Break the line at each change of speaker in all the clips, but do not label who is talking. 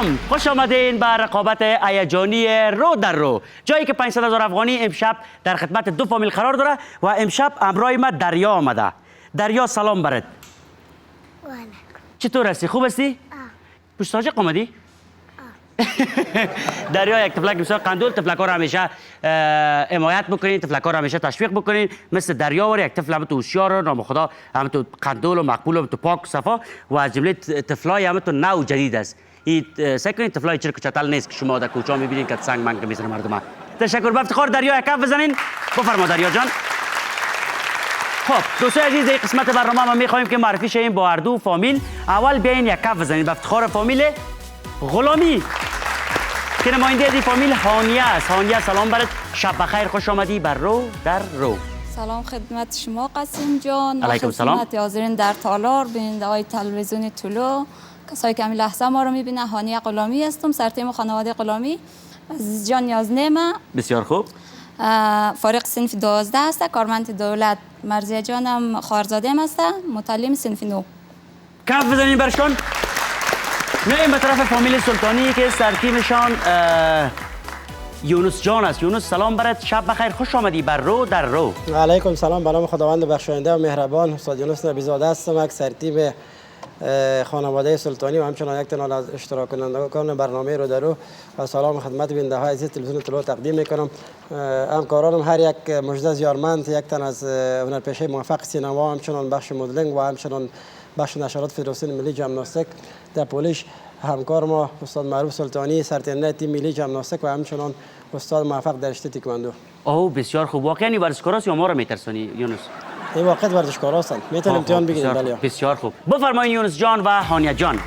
سلام، خوش آمدین به رقابت هیجانی رو در رو، جایی که 500,000 افغانی امشب در خدمت دو فامیل قرار داره و امشب همراه ما دریا آمده. دریا سلام برات. چطور هستی؟ خوب هستی؟ پشت تاجق آمدی؟ دریا یک تفلک بسیار قندول، تفلک‌ها رو همیشه حمایت بکنین، تفلک‌ها رو همیشه تشویق بکنین. مثل دریا و یک تفل همتون هوشیار و نام خدا، همتون قندول و مقبول و همتون پاک و صفا و از جمله تفلای همتون نو جدید است. این سعی کنین تفلای چرک و چتل نیست که شما در کوچه می‌بینین که سنگ منگ میزنه مردم. تشکر، به افتخار دریا یک کف بزنین. بفرما دریا جان. خب دوستای عزیز، این قسمت برنامه ما می‌خوایم که معرفی شیم با هر دو فامیل. اول بیاین یک کف بزنین به افتخار فامیل غلامی که نماینده دی فامیل هانیه است. هانیه سلام برات، شب بخیر، خوش آمدی بر رو در رو.
سلام خدمت شما قاسم جان.
علیکم سلام.
خدمت حاضرین در تالار، بیننده های تلویزیون طلوع، کسایی که همین لحظه ما رو میبینه. هانیه غلامی هستم، سرتیم خانواده غلامی. عزیز جان نیازنیمه.
بسیار خوب.
فارغ صنف 12 هسته، کارمند دولت. مرزیه جانم خواهرزاده هسته، متعلم صنف 9.
کف بزنین برشون. میایم به طرف فامیل سلطانی که سرتیمشان یونس جان است. یونس سلام برات، شب بخیر، خوش آمدی بر رو در رو.
علیکم سلام، به نام خداوند بخشاینده و مهربان. استاد یونس نبیزاده هستم، یک سرتیپ خانواده سلطانی و همچنان یک تن از اشتراک کنندگان برنامه رو در رو و سلام خدمت بیننده های عزیز تلویزیون طلوع تقدیم میکنم. همکارانم هر یک مجده زیارمند، یک تن از هنرپیشه موفق سینما، همچنان بخش مدلینگ و همچنان بخش نشرات فدراسیون ملی ژیمناستیک در پولیش، همکار ما استاد معروف سلطانی سرتنه تیم ملی ژیمناستیک و همچنان استاد موفق در رشته تکواندو.
اوه بسیار خوب. واقعا این ورزشکاراست یا ما رو میترسونی یونس؟
این واقعا ورزشکارا هستند، میتونیم امتحان بگیریم. بله
بسیار خوب. بفرمایید یونس جان و هانیه جان.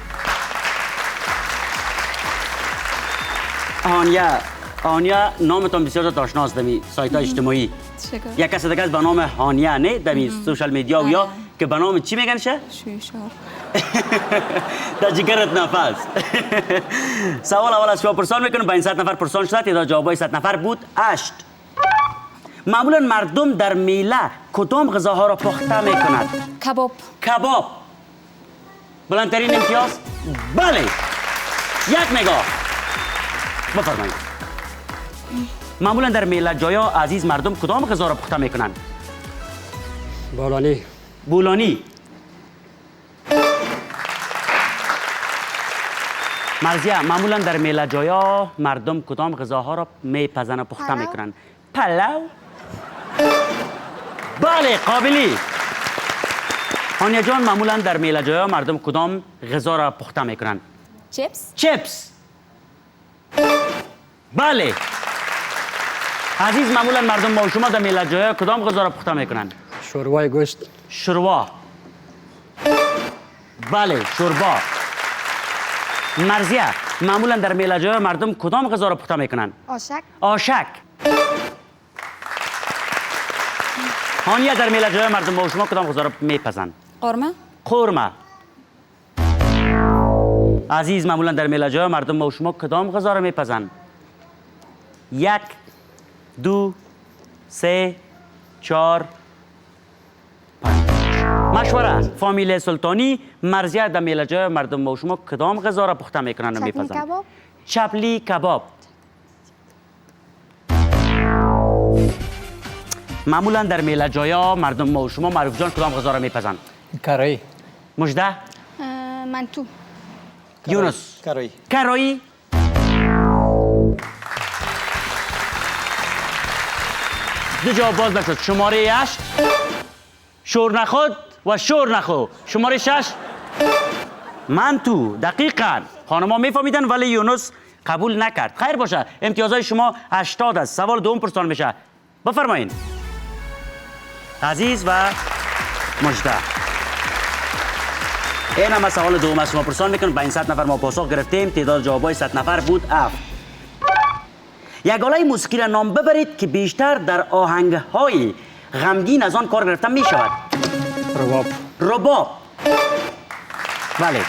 هانیه نامتون بسیار آشناست در سایت اجتماعی. یک کس دیگه به نام هانیه نه در سوشال میدیا و یا که به نام چی میگن شه؟
شویشار.
در جگرت نفس. سوال اول از شما پرسان میکنم. با این 100 نفر پرسان شده، تعداد جوابای 100 نفر بود 8. معمولا مردم در میله کدام غذاها را پخته میکنند؟ کباب. بلندترین امتیاز؟ بله. یک نگاه. بفرمایید. معمولا در میله جایا عزیز مردم کدام غذا را پخته میکنند؟ بولانی. مرزیه، معمولا در میله جایا مردم کدام غذاها را میپزن و پخته میکنند؟ پلو. بله قابلی. هانیه جان، معمولا در میله جایا مردم کدام غذا را پخته میکنند؟ چپس. بله. عزیز، معمولا مردم با شما در میله جایا کدام غذا را پخته میکنند؟
شوربای گوشت.
شوروا. بله شوربا. مرزیه، معمولا در میله جایا مردم کدام غذا را پخته میکنند؟ آشک. هانیه، در میله جایا مردم با شما کدام غذا را میپزند؟ قورمه. عزیز، معمولا در میله جایا مردم با شما کدام غذا را میپزند؟ 1 2 3 4 5. مشوره. فامیل سلطانی، مرزیه، در میله جایا مردم با شما کدام غذا را پخته میکنند و میپزند؟ چپلی کباب. معمولا در میله جایا مردم با شما معروف جان کدام غذا را میپزند؟
کرایی.
مجده؟
منتو.
یونس؟ کرایی. دو جواب باز نشد. شماره 8 شور نخود و شور نخو. شماره 6 منتو. دقیقاً خانم‌ها میفهمیدن ولی یونس قبول نکرد. خیر باشه، امتیازهای شما 80 است. سوال دوم پرسان میشه. بفرمایید عزیز و مجده. این هم سوال دوم از شما پرسان میکنم. با این 100 نفر ما پاسخ گرفتیم. تعداد جوابای 100 نفر بود 7. یک آله موسیقی را نام ببرید که بیشتر در آهنگ‌های غمگین از آن کار گرفته می شود. رباب. بله.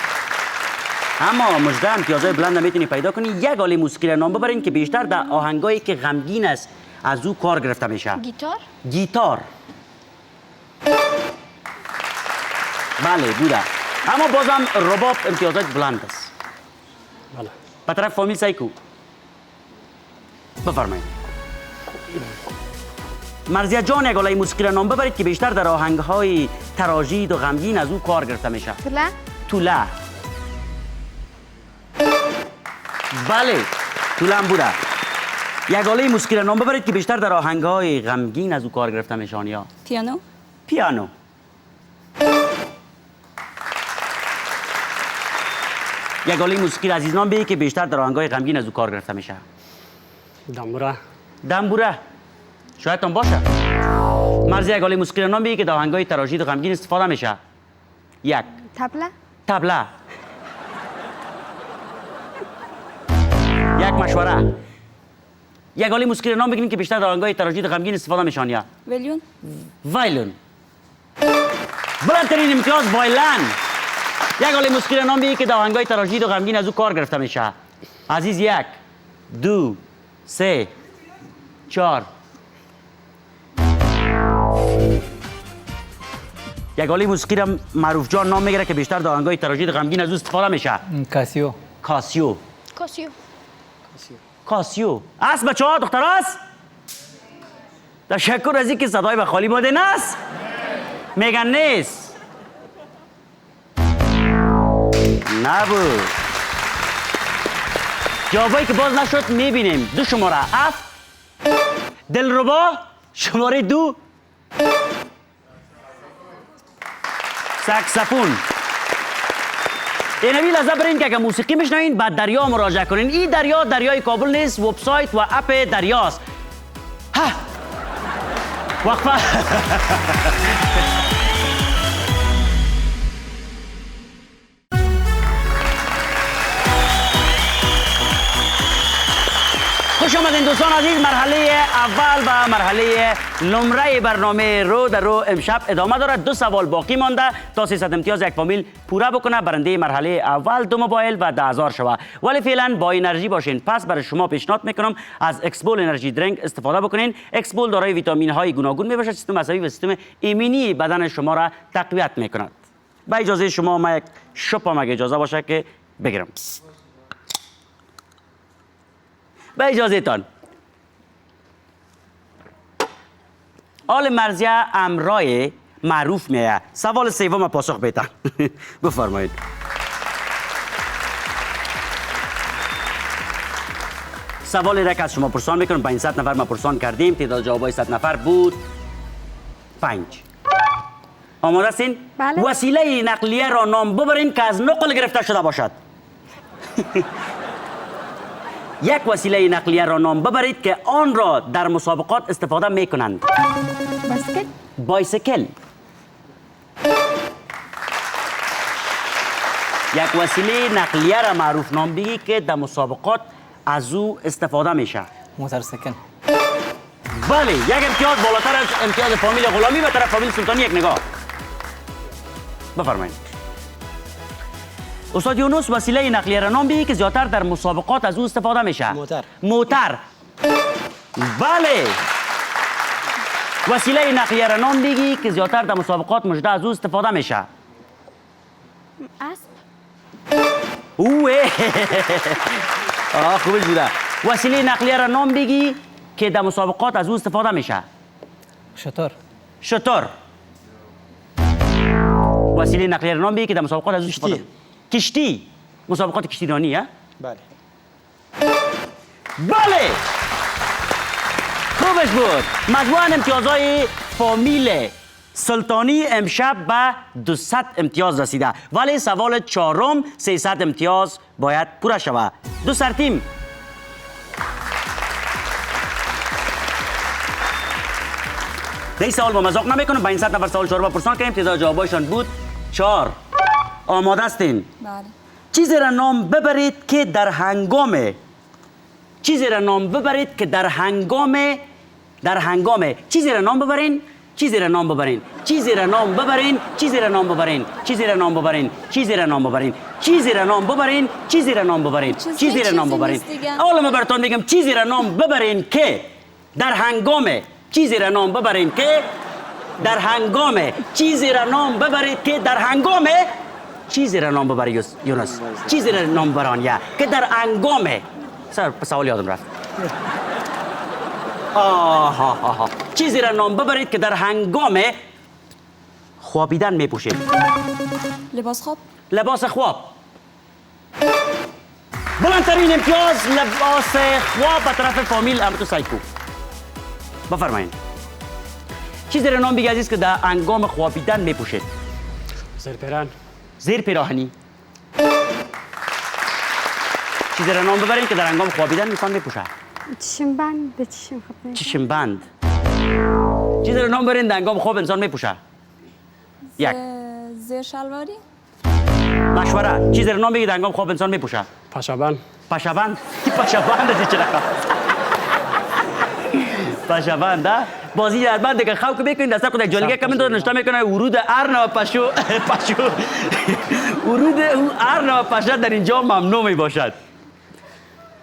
اما مجده، امتیازهای بلند میتونی پیدا کنی. یک آله موسیقی را نام ببرید که بیشتر در آهنگایی که غمگین است از او کار گرفته میشه. گیتار. بله بوده. اما بازم رباب امتیازات بلند است.
بله.
به طرف فامیل سایکو بفرمایید. مرزیه جان یک آلای موسیقی را نام ببرید که بیشتر در آهنگ‌های تراژید و غمگین از او کار گرفته میشه. توله. بله توله هم بوده. یک آلای موسیقی را نام ببرید که بیشتر در آهنگ‌های غمگین از او کار گرفته میشه. آنیا پیانو. یک آلای موسیقی را عزیز نام بگید که بیشتر در آهنگ‌های غمگین از او کار گرفته میشه. دنبوره. شاید هم باشه. مرزی یک آلای موسیقی را نام بگید که در آهنگ‌های تراژید و غمگین استفاده میشه. یک طبله. یک مشوره. یک آلای موسیقی را نام بگید که بیشتر در آهنگ‌های تراژید و غمگین استفاده میشه. آنیا وایلون. بلندترین امتیاز وایلن. یک آلای موسیقی را نام بگید که در آهنگ‌های تراژید و غمگین از او کار گرفته میشه. عزیز 1 2 3 4. یک آلای موسیقی را معروف جان نام میگیره که بیشتر در آهنگ‌های تراژید و غمگین از او استفاده میشه. کاسیو. است بچه‌ها دختراست؟ تشکر از اینکه صدای به خالی بوده نست. میگن نیست. نبود. جوابایی که باز نشد میبینیم. 2 شماره اف. دلربا شماره 2. ساکسفون. اینوی لحظه برین که اگه موسیقی میشنوین بعد دریا مراجعه کنین. این دریا دریای کابل نیست، وبسایت و اپ دریاست. وقفه. خوش آمدین دوستان عزیز. مرحله اول و مرحله نمره برنامه رو در رو امشب ادامه دارد. 2 سوال باقی مانده تا 300 امتیاز یک فامیل پوره بکنه. برنده مرحله اول 2 موبایل و 10,000 شوه. ولی فعلا با انرژی باشین. پس برای شما پیشنهاد میکنم از اکسبول انرژی درینک استفاده بکنین. اکسبول دارای ویتامین های گوناگون میباشد. سیستم عصبی و سیستم ایمنی بدن شما را تقویت میکند. با اجازه شما ما یک شپم اگه اجازه باشه که بگیرم. به اجازه تان. آل مرزیه امرای معروف میه. سوال سوم پاسخ بیتن. بفرمایید. سوالی را که از شما پرسان میکنم. 500 نفر ما پرسان کردیم. تعداد جوابای 100 نفر بود 5. آماده هستین؟
بله.
وسیله نقلیه را نام ببرین که از نقل گرفته شده باشد. یک وسیله نقلیه را نام ببرید که آن را در مسابقات استفاده میکنند. بایسکل. یک وسیله نقلیه را معروف نام بگی که در مسابقات از او استفاده میشه.
موتورسیکل.
بله یک امتیاز بالاتر از امتیاز فامیل غلامی و طرف فامیل سلطانی. یک نگاه بفرمایید. استاد یونس وسیله نقلیه را نام بگی که زیادتر در مسابقات از او استفاده میشه. موتر. بله. وسیله نقلیه را نام بگی که زیادتر در مسابقات مجده از او استفاده میشه.
اسب.
اوه. خوبش بوده. وسیله نقلیه را نام بگی که در مسابقات از او استفاده میشه. شتر. وسیله نقلیه را نام بگی که در مسابقات از او استفاده. کشتی. مسابقات کشتی رانی ها؟
بله.
خوبش بود. مجموعاً امتیازهای فامیل سلطانی امشب به 200 امتیاز رسیده. ولی سوال 4 300 امتیاز باید پوره شود. 2 سرتیم. این سوال با مذاق نمیکنم. 500 نفر سوال 4 پرسان کردیم. تعداد جوابایشان بود 4. آماده هستین؟
بله.
چیزی را نام ببرید که در هنگام چیزی را نام ببرین. حالا من براتون میگم چیزی را نام ببرین که در هنگام چیزی را نام ببرید که در هنگام چیزی را نام ببر یونس، چیزی را نام بران یا که در انگام سوال یادم رفت. آها چیزی را نام ببرید که در هنگام خوابیدن میپوشید.
لباس خواب.
لباس خواب. بلندترین امتیاز لباس خواب به طرف فامیل امتو سایکو. بفرمایید. چیزی را نام بگید عزیز که در هنگام خوابیدن میپوشید.
زیرپیران.
زیر پیراهنی. چیزی را نام ببرید که در هنگام خوابیدن انسان میپوشه.
چشم بند به چشم خواب.
چشم بند. چیزی را نام ببرید در هنگام خواب انسان میپوشه. یک.
زیر شلواری.
مشوره. چیزی را نام بگید در هنگام خواب انسان میپوشه.
پشابند.
پشابند. پشابند از چه رقم؟ پشابند بازی در بند که خواب میکنید دست خود یک جلگه کمی دو نشته میکنه ورود ارن و پشو ورود ارن و پشه در اینجا ممنوع می باشد.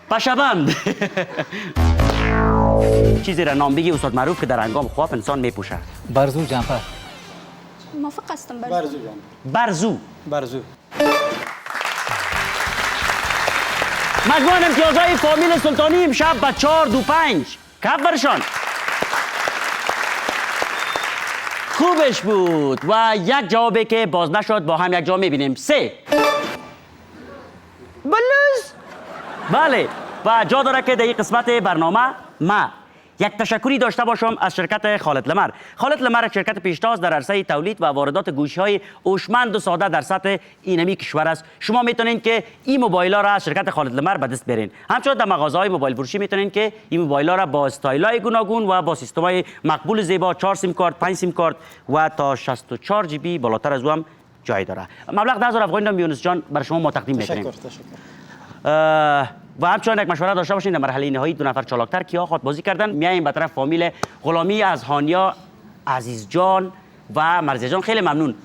پشابند. چیزی را نام بگی استاد معروف که در هنگام خواب انسان میپوشه.
برزو جمپر.
موافق هستم.
برزو. مجموع امتیازهای فامیل سلطانی امشب به 4-2-5 کف برشان. خوبش بود و یک جوابی که باز نشد با هم یک جواب میبینیم. 3 بلوز. بله و جا داره که در این قسمت برنامه ما یک تشکری داشته باشم از شرکت خالد لمر. خالد لمر یک شرکت پیشتاز در عرصه تولید و واردات گوشی‌های هوشمند و ساده در سطح اینمی کشور است. شما میتونید که این موبایل‌ها را از شرکت خالد لمر به دست برین. همچنین در مغازه‌های موبایل فروشی میتونید که این موبایل‌ها را با استایل‌های گوناگون و با سیستم‌های مقبول زیبا 4 سیم کارت، 5 سیم کارت و تا 64 جی بی بالاتر از او هم جای داره. مبلغ 10000 افغانی را یونس جان برای شما ما تقدیم می‌کنیم.
تشکر.
و همچنین یک مشوره داشته باشین در مرحله نهایی 2 نفر چالاکتر کیا خواهد بازی کردن. میایم به طرف فامیل غلامی از هانیا، عزیز جان و مرزیه جان. خیلی ممنون.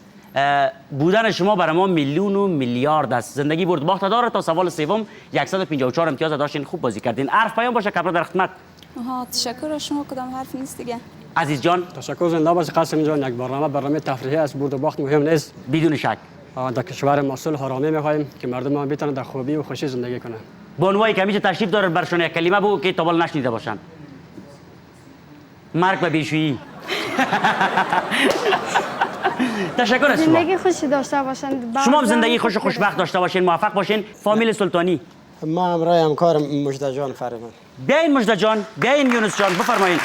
بودن شما برای ما میلیون و میلیارد است. زندگی برد باخت داره. تا سوال سوم 154 امتیاز داشتین. خوب بازی کردین. حرف پیام باشه کبرا در خدمت.
تشکر از شما. کدام حرف نیست دیگه.
عزیز جان
تشکر زنده باشی قاسم جان. یک برنامه تفریحی است. برد و باخت مهم نیست.
بدون شک.
در کشور ما صلح و آرامی می‌خواهیم که مردم ما بتونن در خوبی و خوشی زندگی کنند.
بانوایی که همیشه تشریف دارد برشون یک کلمه بگو که تا بالا نشنیده باشن. مرگ به بیشویی. تشکر از شما.
زندگی خوشی داشته باشند.
شما هم زندگی خوش و خوشبخت داشته باشین. موفق باشین. فامیل سلطانی.
ما همراه همکارم مجده جان فرمان.
بیاین مجده جان، بیاین یونس جان، بفرمایید.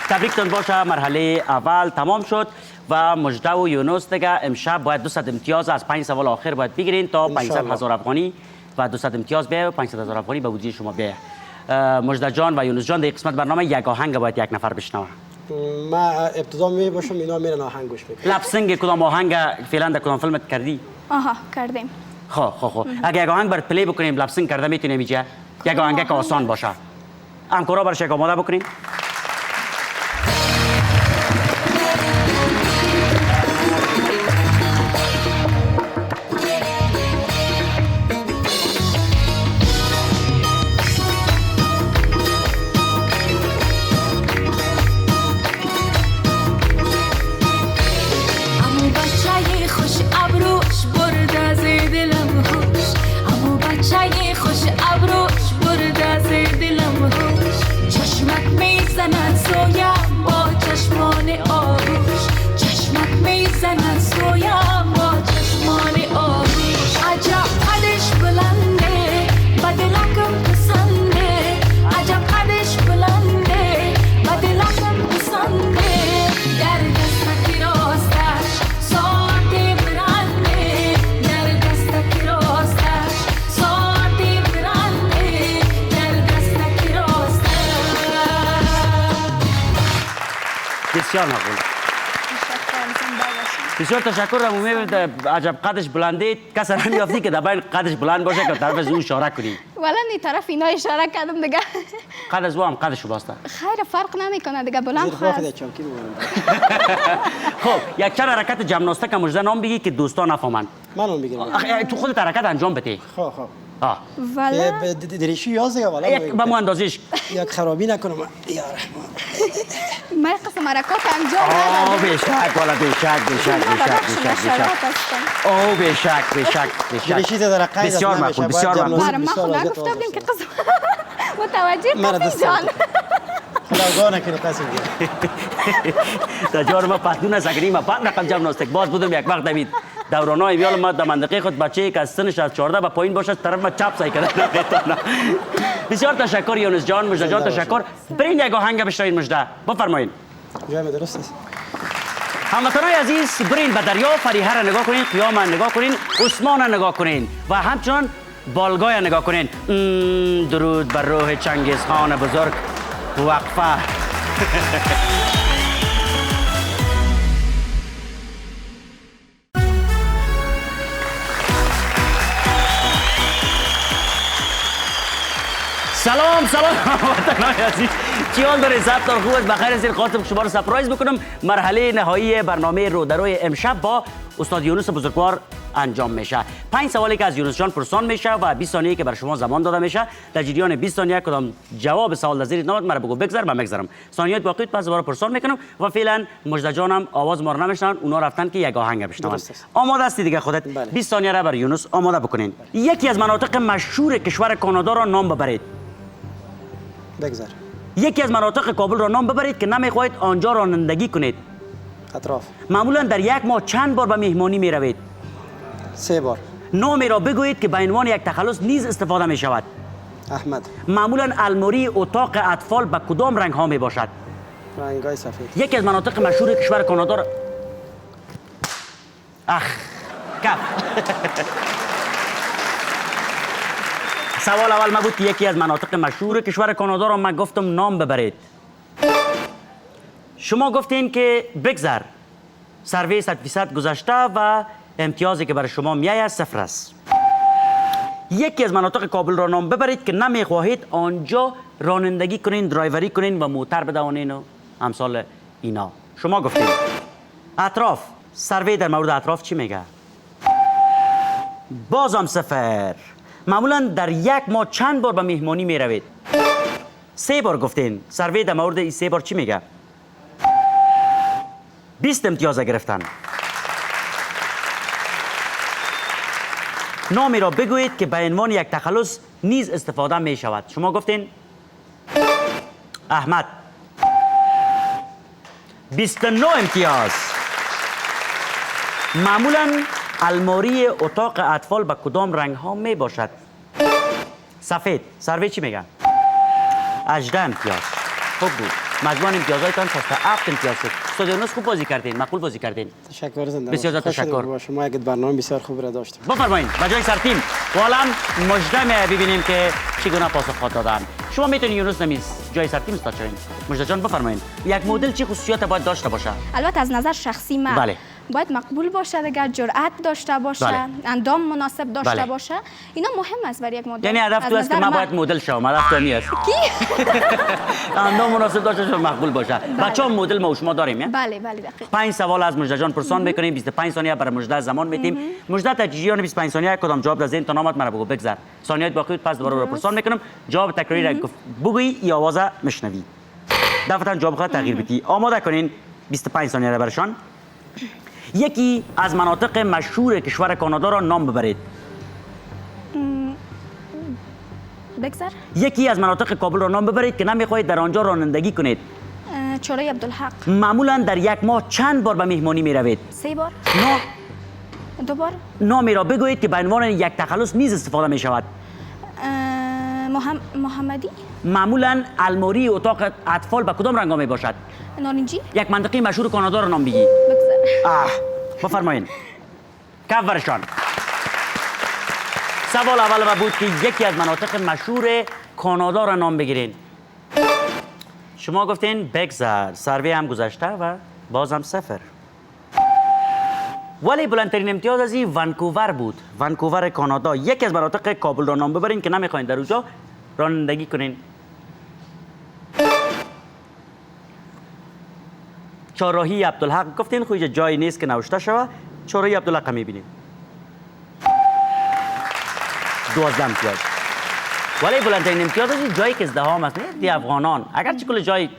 تبریکتون باشه. مرحله اول تمام شد و مجده و یونس دیگه امشب باید 200 امتیاز از 5 سوال آخر باید بگیرین تا 500,000 افغانی و 200 امتیاز بیه و 500,000 افغانی به وجود شما بیه. مجده جان و یونس جان در قسمت برنامه یک آهنگ باید یک نفر بشنوه.
ما ابتدا می باشم اینا میرن آهنگ گوش میکنن.
لپسینگ کدام آهنگ فعلا در کدام فیلمت کردی؟
آها کردیم.
خب اگه یک آهنگ برات پلی بکنیم لپسینگ کرده میتونیم اینجا یک آهنگ که آسان باشه. همکارا برش یک آماده بکنیم. بسیار مقبول. بسیار تشکر. عمومی عجب قدش بلنده کس نمیافتی که دبای قدش بلند باشه که طرف از او اشاره کنی.
ولی این طرف اینا اشاره کردم دیگه.
قد از او هم قدش باسته.
خیر فرق نمیکنه دیگه بلند خواهد.
خب یک چند حرکت جمناستیک مجده نام بگی که دوستان نفهمن.
من اون بگیرم.
تو خودت حرکت انجام بده.
خب
ولی
دریشی یازه ولی
به مو اندازش
یک خرابی نکنم. یا رحمان.
من قسم حرکات انجام
آه
ندادم.
بیشک والا بیشک اوه بیشک
گریشیت در قید
بسیار
است،
مقبول
نمیشه.
بسیار
باید
مقبول
آره ما
بسیار
خود
واضح
نگفته بودیم که
توضیح
قسم متوجه
مرا
قسم
دست
جان.
خداگاه نکنه قسم گیر.
تجار ما پهلو نسکنیم ما 5 رقم جمناستیک باز بودم یک وقت دوید دورانای بیال ما در منطقه خود بچه که از سنش از 14 به پایین باشه طرف ما چپ سعی کردن. بسیار تشکر یونس جان، مجده جان تشکر. برین یک آهنگ بشنوید مجده بفرمایید.
جای درست است.
هموطنان عزیز برین به دریا فریحه را نگاه کنین، قیام را نگاه کنین، عثمان را نگاه کنین و همچنان بالگاه را نگاه کنین. درود بر روح چنگیزخان بزرگ. وقفه. سلام هموطنان عزیز، چی حال دارید؟ صبتان خوب است؟ بخیر هستید؟ خواستم شما رو سپرایز بکنم. مرحله نهایی برنامه رو در روی امشب با استاد یونس بزرگوار انجام میشه. 5 سوالی که از یونس جان پرسان میشه و 20 ثانیه که بر شما زمان داده میشه. در جریان 20 ثانیه کدام جواب سوال در زیر نامت مرا بگو بگذر من میگذرم. ثانیات باقی پس دوباره پرسان میکنم و فعلا مجده جانم آواز ما رو نمیشنن، اونا رفتن که یک آهنگ بشنون. آماده هستی دیگه خودت؟
بله.
20 ثانیه را بر یونس آماده بکنین. یکی از مناطق مشهور کشور کانادا را نام ببرید.
بگذر.
یکی از مناطق کابل را نام ببرید که نمیخواهید آنجا رانندگی کنید.
اطراف.
معمولا در یک ماه چند بار به مهمانی می روید؟
3 بار.
نامی را بگویید که به عنوان یک تخلص نیز استفاده می شود.
احمد.
معمولا الماری اتاق اطفال به کدام رنگ ها می باشد؟
رنگای سفید.
یکی از مناطق مشهور کشور کانادا را کف. سوال اول ما بود که یکی از مناطق مشهور کشور کانادا را من گفتم نام ببرید. شما گفتین که بگذر. سروی 100% گذشته و امتیازی که برای شما میآید 0 است. یکی از مناطق کابل را نام ببرید که نمیخواهید آنجا رانندگی کنین، درایوری کنین و موتر بدوانین و امثال اینا. شما گفتین. اطراف. سروی در مورد اطراف چی میگه؟ بازم 0. معمولا در یک ماه چند بار به مهمانی می روید؟ 3 بار گفتین. سروی در مورد این 3 بار چی میگه؟ 20 امتیاز گرفتن. نامی را بگویید که به عنوان یک تخلص نیز استفاده می شود. شما گفتین احمد. 29 امتیاز. معمولا الماری اتاق اطفال به کدام رنگ ها می باشد؟ سفید. سروی چی میگن؟ 18 امتیاز. خوب بود. مجموع امتیازاتتان 67 امتیاز شد. استاد یونس خوب بازی کردین، معقول بازی کردین.
تشکر زنده.
بسیار تشکر.
با شما یک برنامه بسیار خوب را داشتیم.
بفرمایید و جای سرتیم و حالا مجده ببینیم که چگونه پاسخ دادن. شما میتونید یونس نمیز جای سرتیم استاد شوین. مجده جان بفرمایید. یک مدل چه خصوصیات باید داشته باشه؟
البته از نظر شخصی من
بله.
باید مقبول باشه دیگه، جرأت داشته باشه،
بله.
اندام مناسب داشته
بله.
باشه. اینا مهم است برای یک مدل.
یعنی هدف
از
تو است که
نظر
من باید مدل شوم. هدف تو نیست. اندام مناسب داشته باشه، مقبول باشه. بچه‌ها مدل ما و شما داریم.
بله دقیق.
5 سوال از مجده جان پرسان میکنیم. 25 ثانیه برای مجده زمان میدیم. مجده تا جریان 25 ثانیه کدام جواب در ذهن تا نامت مرا بگو بگذر. ثانیات باقی بود پس دوباره رو پرسان میکنم. جواب تکراری را بگویی یا آواز میشنوی. دفعتا جواب خود تغییر بدی. آماده کنین 25 ثانیه را برشان. یکی از مناطق مشهور کشور کانادا را نام ببرید.
بگذر.
یکی از مناطق کابل را نام ببرید که نمیخواهید در آنجا رانندگی کنید.
چوره عبدالحق.
معمولا در یک ماه چند بار به مهمانی می روید؟
3 بار. 2 بار.
نامی را بگویید که به عنوان یک تخلص نیز استفاده می شود.
محمدی.
معمولا الماری اتاق اطفال به کدام رنگ ها می باشد؟
نارنجی.
یک منطقه مشهور کانادا را نام بگی.
بگذر.
بفرمایین. کف ورشان. سوال اول ما بود که یکی از مناطق مشهور کانادا را نام بگیرین. شما گفتین بگذر. سروی هم گذشته و بازم 0. ولی بلندترین امتیاز از این ونکوور بود. ونکوور کانادا. یکی از مناطق کابل را نام ببرین که نمیخواین در اونجا رانندگی کنین. چهارراهی عبدالحق گفتین خو جایی نیست که نوشته شوه. چهارراهی عبدالحق میبینید. 12 امتیاز. ولی بلندترین امتیاز از جایی که ازدحام است. دی افغانان اگر چه کل جای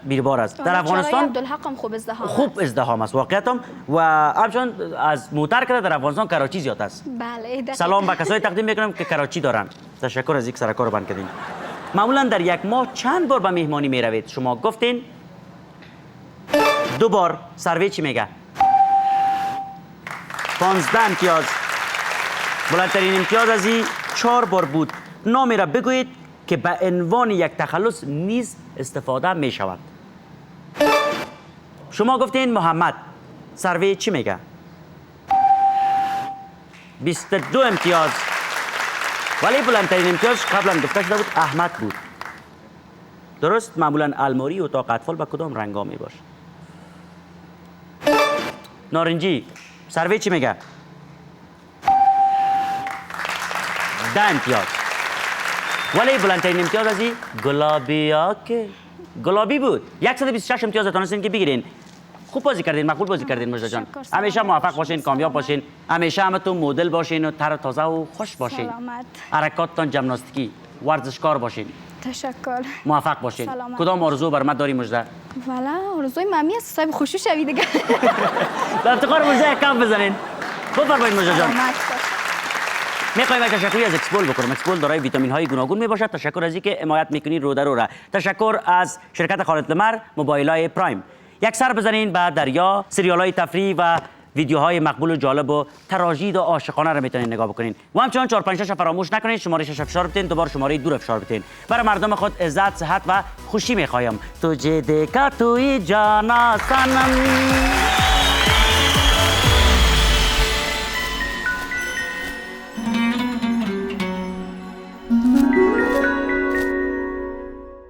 بیربار است. در
چرای
افغانستان
عبدالحق هم خوب ازدحام
خوب ازدحام است واقعیتم و همچنان از موتر کرده در افغانستان کراچی زیاد است.
بله دقیقاً.
سلام به کسایی تقدیم میکنم که کراچی دارن. تشکر از اینکه سر کار بند کردین. معمولا در یک ماه چند بار به مهمانی میروید؟ شما گفتین 2 بار. سروی چی میگه؟ 15 امتیاز. بلندترین امتیاز از این 4 بار بود. نامی را بگویید که به عنوان یک تخلص نیز استفاده می شود. شما گفتین محمد. سروی چی میگه؟ 22 امتیاز. ولی بلندترین امتیاز قبلا گفته شده بود احمد بود. درست؟ معمولا الماری اتاق اطفال به کدام رنگا می باشه؟ نارنجی. سروی چی میگه؟ 10 امتیاز. ولی بلندترین امتیاز از این گلابی ها که گلابی بود. 126 امتیاز تونستین که بگیرین. خوب بازی کردین، مقبول بازی کردین مجدا جان. همیشه موفق باشین، کامیاب باشین. همیشه همتون مدل باشین و تر تازه و خوش باشین.
سلامت.
حرکاتتان ژیمناستیکی، ورزشکار باشین.
تشکر.
موفق باشین.
سلامت.
کدام آرزو بر من داری مجدا؟
والا آرزوی ممی است صاحب خوشو شوی دیگه.
به افتخار مجدا یک کف بزنین. بفرمایید مجدا جان.
سلامت باش.
میخوایم تشکری از اکسپول بکنم. اکسپول دارای ویتامین های گوناگون می باشد. تشکر از اینکه حمایت میکنید رو در رو را. تشکر از شرکت خالد لمر موبایل های پرایم. یک سر بزنین به دریا. سریال های تفریحی و ویدیوهای مقبول و جالب و تراژید و عاشقانه را میتونید نگاه بکنین. و همچنان 4 5 6 فراموش نکنید. شماره 6 افشار بتین، دوباره شماره 2 افشار بتین. برای مردم خود عزت، صحت و خوشی میخوایم. تو جه دیکا توی جانا سنم.